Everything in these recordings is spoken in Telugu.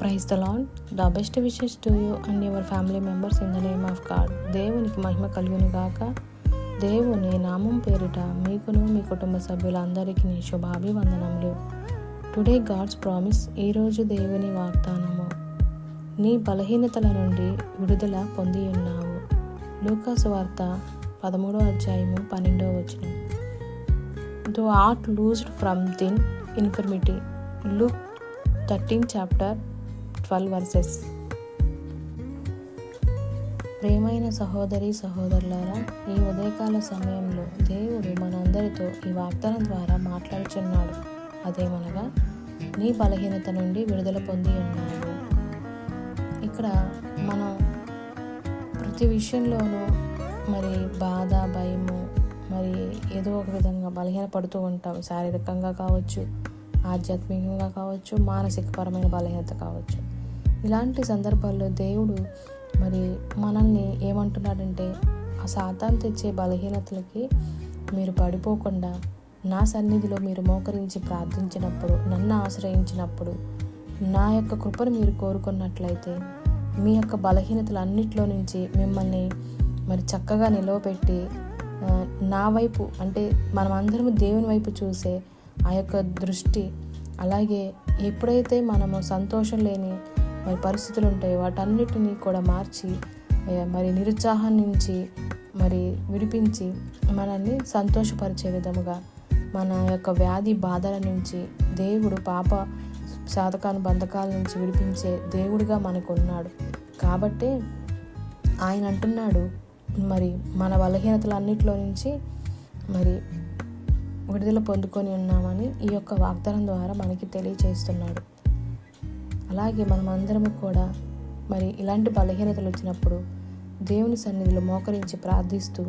Praise the Lord. The best wishes to you and your family members in the name of God. దేవునికి మహిమ కలుగును గాక. దేవుని నామం పేరిట మీకును మీ కుటుంబ సభ్యులందరికీ శుభాభివందనములు. Today God's promise. ఈరోజు దేవుని వాగ్దానము. నీ బలహీనతల నుండి విడుదల పొంది ఉన్నావు. లూకా సువార్త 13:12. Thou art loosed from thine infirmity. Luke 13:12. ప్రియమైన సహోదరి సహోదరులారా, ఈ ఉదయకాల సమయంలో దేవుడు మనందరితో ఈ వాగ్దానం ద్వారా మాట్లాడుచున్నాడు. అదేమనగా, నీ బలహీనత నుండి విడుదల పొంది ఉన్నావు. ఇక్కడ మనం ప్రతి విషయంలోనూ బాధ, భయము, ఏదో ఒక విధంగా బలహీన పడుతూ ఉంటాం. శారీరకంగా కావచ్చు, ఆధ్యాత్మికంగా కావచ్చు, మానసికపరమైన బలహీనత కావచ్చు. ఇలాంటి సందర్భాల్లో దేవుడు మనల్ని ఏమంటున్నాడంటే, ఆ సాతాను తెచ్చే బలహీనతలకి మీరు పడిపోకుండా నా సన్నిధిలో మీరు మోకరించి ప్రార్థించినప్పుడు, నన్ను ఆశ్రయించినప్పుడు, నా యొక్క కృపను మీరు కోరుకున్నట్లయితే మీ యొక్క బలహీనతలన్నిట్లో నుంచి మిమ్మల్ని చక్కగా నిలవపెట్టి నా వైపు, అంటే మనమందరము దేవుని వైపు చూసే ఆ యొక్క దృష్టి, అలాగే ఎప్పుడైతే మనము సంతోషం లేని పరిస్థితులు ఉంటాయో వాటన్నిటినీ కూడా మార్చి నిరుత్సాహం నుంచి విడిపించి మనల్ని సంతోషపరిచే విధముగా, మన యొక్క వ్యాధి బాధల నుంచి దేవుడు, పాప సాధకాను బంధకాల నుంచి విడిపించే దేవుడిగా మనకు ఉన్నాడు. కాబట్టే ఆయన అంటున్నాడు, మన బలహీనతలన్నిటిలో నుంచి విడుదల పొందుకొని ఉన్నామని ఈ యొక్క వాగ్దానం ద్వారా మనకి తెలియచేస్తున్నాడు. అలాగే మనమందరము కూడా ఇలాంటి బలహీనతలు వచ్చినప్పుడు దేవుని సన్నిధిలో మోకరించి ప్రార్థిస్తూ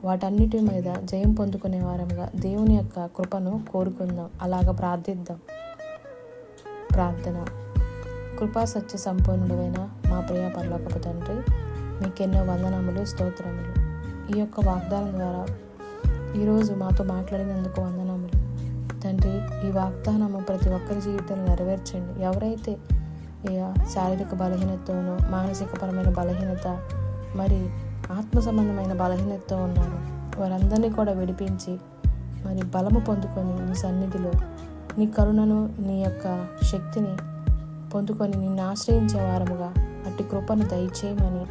వాటన్నిటి మీద జయం పొందుకునే వారముగా దేవుని యొక్క కృపను కోరుకుందాం. అలాగ ప్రార్థిద్దాం. ప్రార్థన. కృపా సత్య సంపూర్ణుడైన మా ప్రియ పరలోకపు తండ్రి, మీకెన్నో వందనములు, స్తోత్రములు. ఈ యొక్క వాగ్దానం ద్వారా ఈరోజు మాతో మాట్లాడినందుకు వందనములు తండ్రి. ఈ వాగ్దానము ప్రతి ఒక్కరి జీవితంలో నెరవేర్చండి. ఎవరైతే శారీరక బలహీనతతోనూ, మానసికపరమైన బలహీనత, ఆత్మ సంబంధమైన బలహీనతతో ఉన్నారు, వారందరినీ కూడా విడిపించి బలము పొందుకొని నీ సన్నిధిలో నీ కరుణను, నీ యొక్క శక్తిని పొందుకొని నిన్ను ఆశ్రయించే వారముగా అట్టి కృపను దయచేయమని,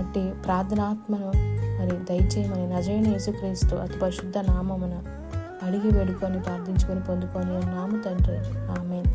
అట్టి ప్రార్థనాత్మను దయచేయమని నజరేయుడైన యేసుక్రీస్తు అతి పరిశుద్ధ నామమున అడిగి వేడుకొని ప్రార్థించుకొని పొందుకొని ఉన్నాము తండ్రి. ఆమేన్.